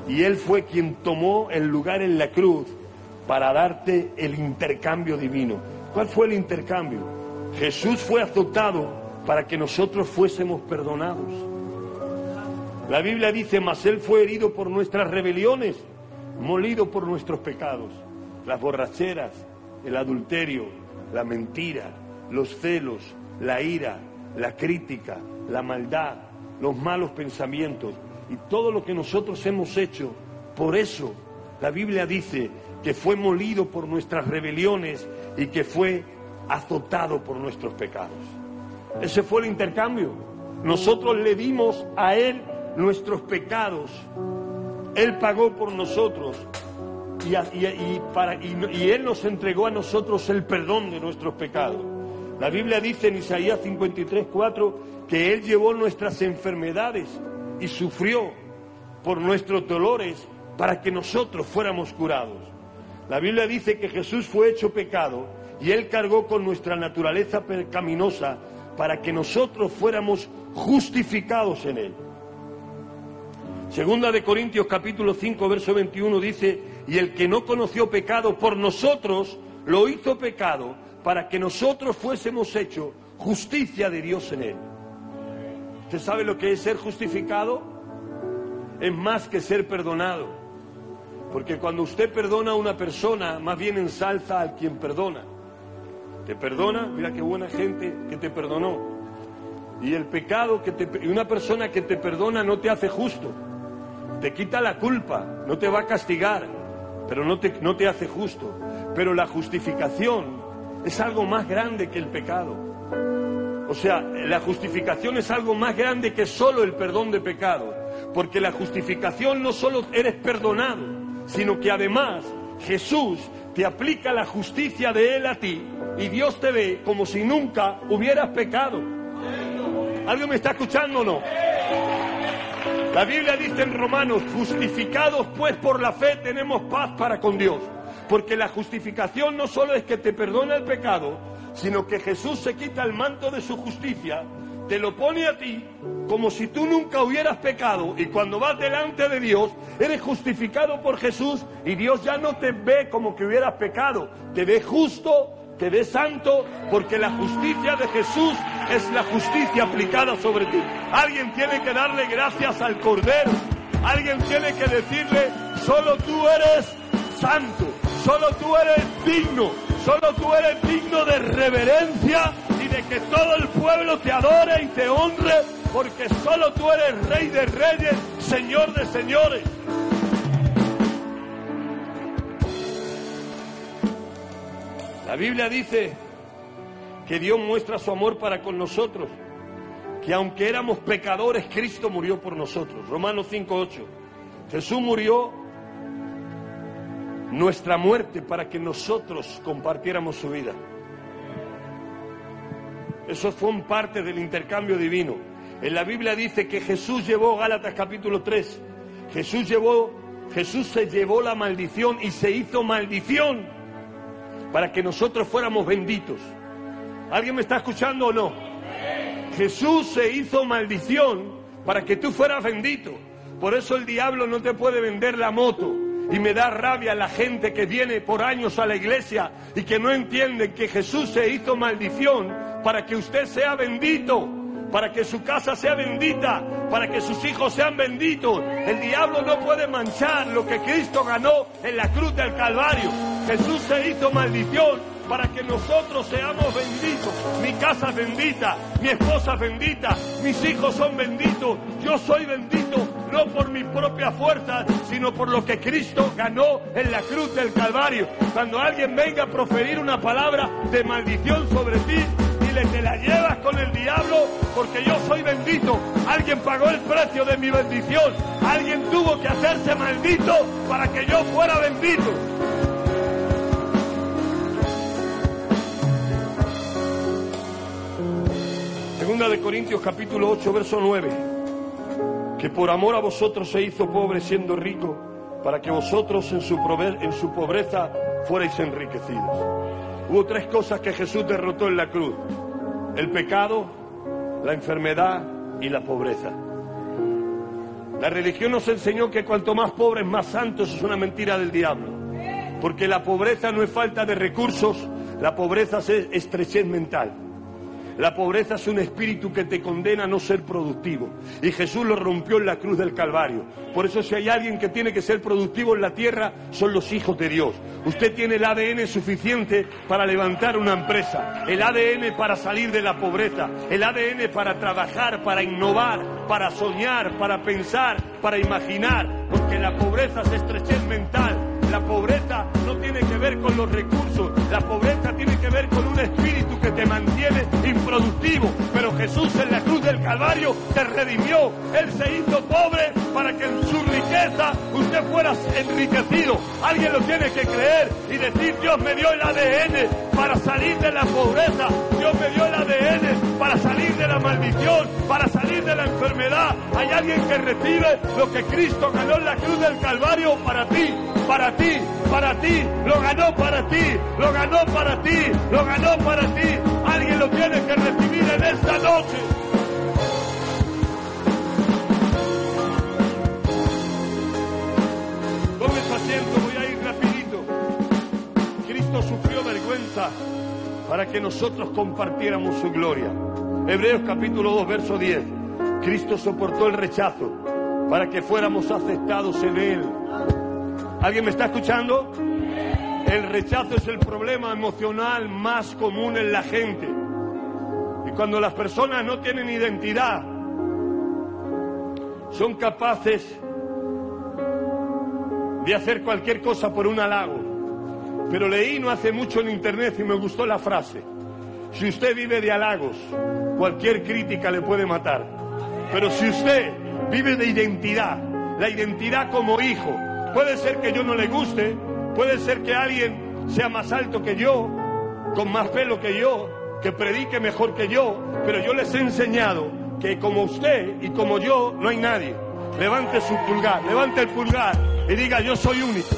y Él fue quien tomó el lugar en la cruz para darte el intercambio divino. ¿Cuál fue el intercambio? Jesús fue azotado para que nosotros fuésemos perdonados. La Biblia dice, mas Él fue herido por nuestras rebeliones, molido por nuestros pecados. Las borracheras, el adulterio, la mentira, los celos, la ira, la crítica, la maldad, los malos pensamientos y todo lo que nosotros hemos hecho. Por eso la Biblia dice que fue molido por nuestras rebeliones y que fue azotado por nuestros pecados. Ese fue el intercambio. Nosotros le dimos a Él nuestros pecados. Él pagó por nosotros y Él nos entregó a nosotros el perdón de nuestros pecados. La Biblia dice en Isaías 53:4 que Él llevó nuestras enfermedades y sufrió por nuestros dolores para que nosotros fuéramos curados. La Biblia dice que Jesús fue hecho pecado y Él cargó con nuestra naturaleza pecaminosa para que nosotros fuéramos justificados en Él. Segunda de Corintios capítulo 5 verso 21 dice: y el que no conoció pecado por nosotros lo hizo pecado para que nosotros fuésemos hechos justicia de Dios en Él. ¿Usted sabe lo que es ser justificado? Es más que ser perdonado. Porque cuando usted perdona a una persona, más bien ensalza al quien perdona. Te perdona, mira qué buena gente que te perdonó. Y el pecado y una persona que te perdona no te hace justo. Te quita la culpa, no te va a castigar, pero no te hace justo. Pero la justificación es algo más grande que el pecado. O sea, la justificación es algo más grande que solo el perdón de pecado. Porque la justificación no solo eres perdonado, sino que además Jesús te aplica la justicia de Él a ti y Dios te ve como si nunca hubieras pecado. ¿Alguien me está escuchando o no? La Biblia dice en Romanos: justificados pues por la fe tenemos paz para con Dios. Porque la justificación no solo es que te perdona el pecado, sino que Jesús se quita el manto de su justicia, te lo pone a ti como si tú nunca hubieras pecado, y cuando vas delante de Dios eres justificado por Jesús y Dios ya no te ve como que hubieras pecado, te ve justo, te ve santo, porque la justicia de Jesús es la justicia aplicada sobre ti. Alguien tiene que darle gracias al Cordero, alguien tiene que decirle: solo tú eres santo, solo tú eres digno, solo tú eres digno de reverencia y de que todo el pueblo te adore y te honre, porque solo tú eres Rey de reyes, Señor de señores. La Biblia dice que Dios muestra su amor para con nosotros, que aunque éramos pecadores, Cristo murió por nosotros. Romanos 5:8. Jesús murió nuestra muerte para que nosotros compartiéramos su vida. Eso fue parte del intercambio divino. En la Biblia dice que Jesús llevó, Gálatas capítulo 3, Jesús se llevó la maldición y se hizo maldición para que nosotros fuéramos benditos. ¿Alguien me está escuchando o no? Jesús se hizo maldición para que tú fueras bendito. Por eso el diablo no te puede vender la moto. Y me da rabia la gente que viene por años a la iglesia y que no entienden que Jesús se hizo maldición para que usted sea bendito, para que su casa sea bendita, para que sus hijos sean benditos. El diablo no puede manchar lo que Cristo ganó en la cruz del Calvario. Jesús se hizo maldición para que nosotros seamos benditos. Mi casa es bendita, mi esposa es bendita, mis hijos son benditos. Yo soy bendito no por mis propias fuerzas, sino por lo que Cristo ganó en la cruz del Calvario. Cuando alguien venga a proferir una palabra de maldición sobre ti, dile: te la llevas con el diablo, porque yo soy bendito. Alguien pagó el precio de mi bendición. Alguien tuvo que hacerse maldito para que yo fuera bendito. Segunda de Corintios capítulo 8 verso 9, que por amor a vosotros se hizo pobre siendo rico, para que vosotros en su pobreza fuerais enriquecidos. Hubo tres cosas que Jesús derrotó en la cruz: el pecado, la enfermedad y la pobreza. La religión nos enseñó que cuanto más pobres, más santos. Es una mentira del diablo, porque la pobreza no es falta de recursos, la pobreza es estrechez mental. La pobreza es un espíritu que te condena a no ser productivo. Y Jesús lo rompió en la cruz del Calvario. Por eso si hay alguien que tiene que ser productivo en la tierra, son los hijos de Dios. Usted tiene el ADN suficiente para levantar una empresa, el ADN para salir de la pobreza, el ADN para trabajar, para innovar, para soñar, para pensar, para imaginar. Porque la pobreza es estrechez mental. La pobreza no tiene que ver con los recursos, la pobreza tiene que ver con un espíritu que te mantiene improductivo. Pero Jesús en la cruz del Calvario te redimió. Él se hizo pobre para que en su riqueza usted fuera enriquecido. Alguien lo tiene que creer y decir: Dios me dio el ADN para salir de la pobreza, Dios me dio el ADN para salir de la maldición, para salir de la enfermedad. Hay alguien que recibe lo que Cristo ganó en la cruz del Calvario para ti. Para ti, para ti, lo ganó para ti, lo ganó para ti, lo ganó para ti. Alguien lo tiene que recibir en esta noche. Tome su asiento, voy a ir rapidito. Cristo sufrió vergüenza para que nosotros compartiéramos su gloria. Hebreos capítulo 2, verso 10. Cristo soportó el rechazo para que fuéramos aceptados en Él. ¿Alguien me está escuchando? El rechazo es el problema emocional más común en la gente. Y cuando las personas no tienen identidad, son capaces de hacer cualquier cosa por un halago. Pero leí no hace mucho en internet y me gustó la frase: si usted vive de halagos, cualquier crítica le puede matar. Pero si usted vive de identidad, la identidad como hijo, puede ser que yo no le guste, puede ser que alguien sea más alto que yo, con más pelo que yo, que predique mejor que yo, pero yo les he enseñado que como usted y como yo no hay nadie. Levante su pulgar, levante el pulgar y diga: yo soy único.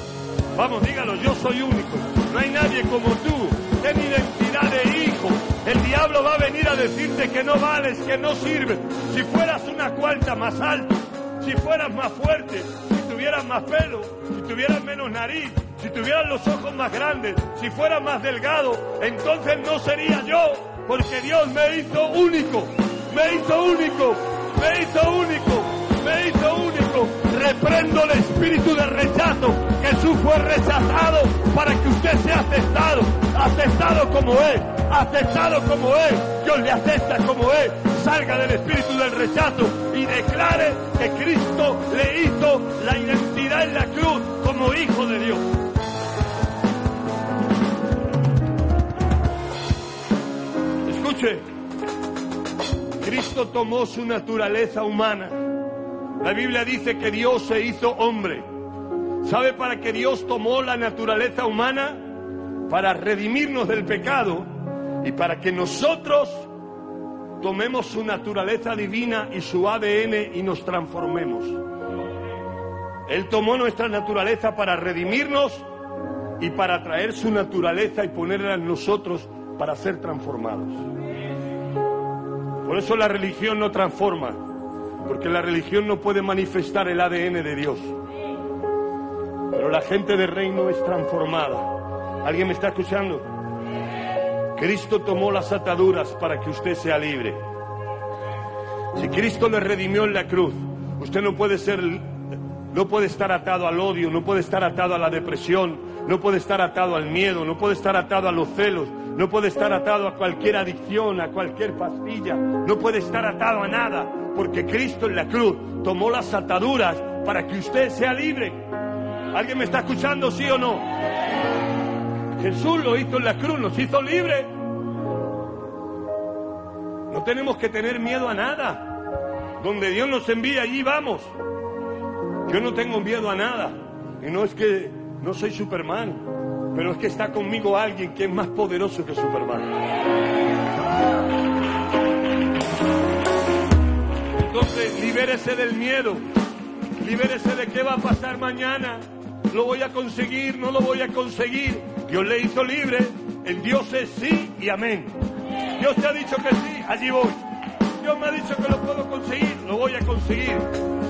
Vamos, dígalo: yo soy único. No hay nadie como tú. Ten identidad de hijo. El diablo va a venir a decirte que no vales, que no sirves. Si fueras una cuarta más alto, si fueras más fuerte, si tuvieras más pelo, si tuvieras menos nariz, si tuvieras los ojos más grandes, si fueras más delgado, entonces no sería yo, porque Dios me hizo único, me hizo único, me hizo único, me hizo único. Reprendo el espíritu de rechazo. Jesús fue rechazado para que usted sea aceptado, aceptado como es, aceptado como es. Dios le acepta como es. Salga del espíritu del rechazo y declare que Cristo le hizo la identidad en la cruz como hijo de Dios. Escuche, Cristo tomó su naturaleza humana. La Biblia dice que Dios se hizo hombre. ¿Sabe para qué Dios tomó la naturaleza humana? Para redimirnos del pecado y para que nosotros tomemos su naturaleza divina y su ADN y nos transformemos. Él tomó nuestra naturaleza para redimirnos y para traer su naturaleza y ponerla en nosotros para ser transformados. Por eso la religión no transforma, porque la religión no puede manifestar el ADN de Dios. Pero la gente del reino es transformada. ¿Alguien me está escuchando? Cristo tomó las ataduras para que usted sea libre. Si Cristo le redimió en la cruz, usted no puede estar atado al odio, no puede estar atado a la depresión, no puede estar atado al miedo, no puede estar atado a los celos, no puede estar atado a cualquier adicción, a cualquier pastilla, no puede estar atado a nada, porque Cristo en la cruz tomó las ataduras para que usted sea libre. ¿Alguien me está escuchando, sí o no? Jesús lo hizo en la cruz, nos hizo libres. No tenemos que tener miedo a nada. Donde Dios nos envía, allí vamos. Yo no tengo miedo a nada. Y no es que no soy Superman, pero es que está conmigo alguien que es más poderoso que Superman. Entonces, libérese del miedo. Libérese de qué va a pasar mañana. ¿Lo voy a conseguir? ¿No lo voy a conseguir? Dios le hizo libre. El Dios es sí y amén. Dios te ha dicho que sí, allí voy. Dios me ha dicho que lo puedo conseguir, lo voy a conseguir.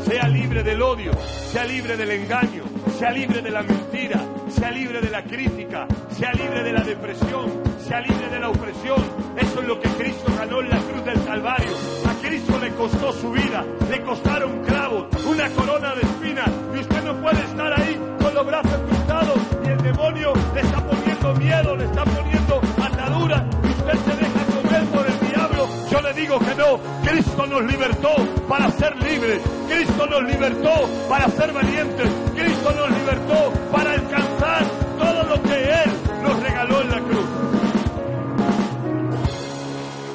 Sea libre del odio, sea libre del engaño, sea libre de la mentira, sea libre de la crítica, sea libre de la depresión, sea libre de la opresión. Eso es lo que Cristo ganó en la cruz del Calvario. A Cristo le costó su vida, le costaron clavos, una corona de espinas, y usted no puede estar ahí con los brazos cruzados y el demonio le está poniendo miedo, le está poniendo ataduras y usted se deja comer por el diablo. Yo le digo que no. Cristo nos libertó para ser libres, Cristo nos libertó para ser valientes, Cristo nos libertó para alcanzar todo lo que Él nos regaló en la cruz.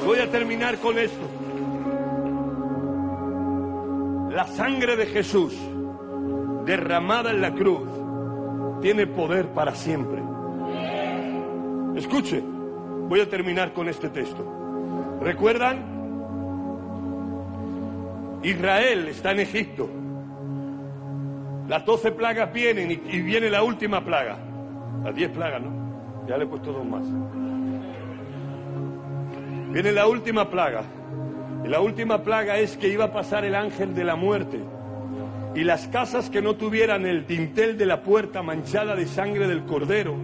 Voy a terminar con esto. La sangre de Jesús derramada en la cruz tiene poder para siempre. Escuche, voy a terminar con este texto. ¿Recuerdan? Israel está en Egipto. Las 12 plagas vienen y viene la última plaga. Las 10 plagas, ¿no? Ya le he puesto 2 más. Viene la última plaga. Y la última plaga es que iba a pasar el ángel de la muerte. Y las casas que no tuvieran el dintel de la puerta manchada de sangre del cordero,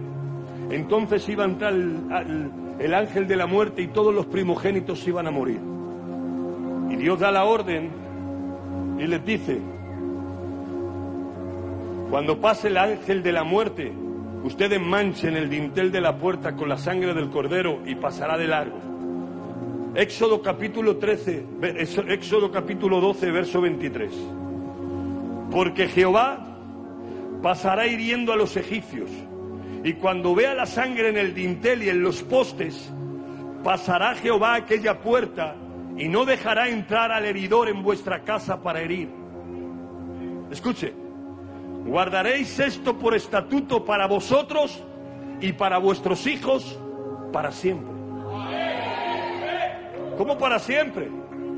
entonces iba a entrar el ángel de la muerte y todos los primogénitos iban a morir. Y Dios da la orden y les dice: cuando pase el ángel de la muerte, ustedes manchen el dintel de la puerta con la sangre del cordero y pasará de largo. Éxodo capítulo 12, verso 23. Porque Jehová pasará hiriendo a los egipcios, y cuando vea la sangre en el dintel y en los postes, pasará Jehová aquella puerta y no dejará entrar al heridor en vuestra casa para herir. Escuche, guardaréis esto por estatuto para vosotros y para vuestros hijos para siempre. ¿Cómo para siempre?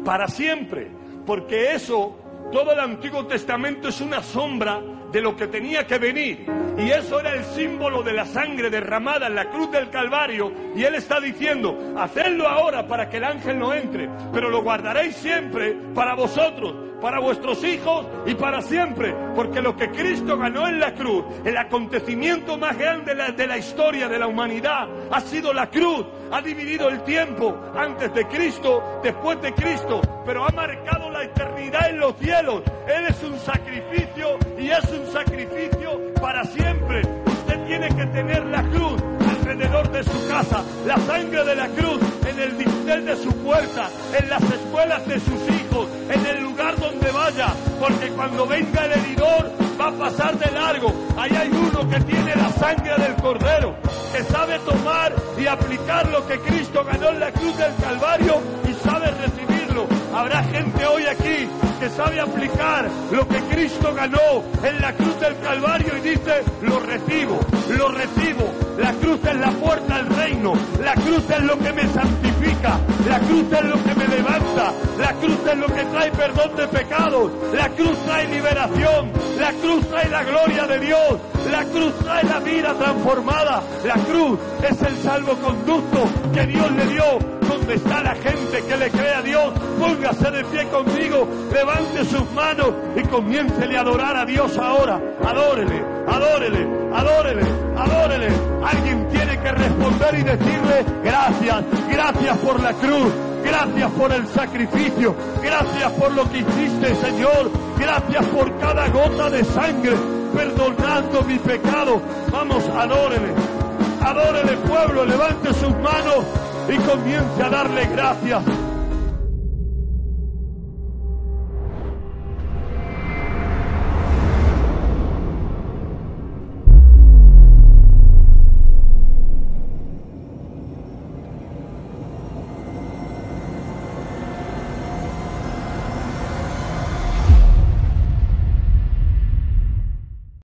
Para siempre, porque eso, todo el Antiguo Testamento es una sombra de lo que tenía que venir, y eso era el símbolo de la sangre derramada en la cruz del Calvario. Y Él está diciendo: hacedlo ahora para que el ángel no entre, pero lo guardaréis siempre para vosotros, para vuestros hijos y para siempre, porque lo que Cristo ganó en la cruz, el acontecimiento más grande de la historia de la humanidad, ha sido la cruz. Ha dividido el tiempo, antes de Cristo, después de Cristo, pero ha marcado la eternidad en los cielos. Él es un sacrificio y es un sacrificio para siempre. Usted tiene que tener la cruz alrededor de su casa, la sangre de la cruz en el dintel de su puerta, en las escuelas de sus hijos, en el lugar donde vaya, porque cuando venga el heridor va a pasar de largo. Ahí hay uno que tiene la sangre del Cordero, que sabe tomar y aplicar lo que Cristo ganó en la cruz del Calvario y sabe recibirlo. Habrá gente hoy aquí que sabe aplicar lo que Cristo ganó en la cruz del Calvario y dice: lo recibo, lo recibo. La cruz es la puerta al reino, la cruz es lo que me santifica, la cruz es lo que me levanta, la cruz es lo que trae perdón de pecados, la cruz trae liberación, la cruz trae la gloria de Dios, la cruz trae la vida transformada, la cruz es el salvoconducto que Dios le dio. ¿Dónde está la gente que le cree a Dios? Póngase de pie conmigo, levante sus manos y comiéncele a adorar a Dios ahora. Adórele, adórele, adórele, adórele. Alguien tiene que responder y decirle: gracias, gracias por la cruz, gracias por el sacrificio, gracias por lo que hiciste, Señor, gracias por cada gota de sangre, perdonando mi pecado. Vamos, adórele, adórele, pueblo, levante sus manos y comience a darle gracias.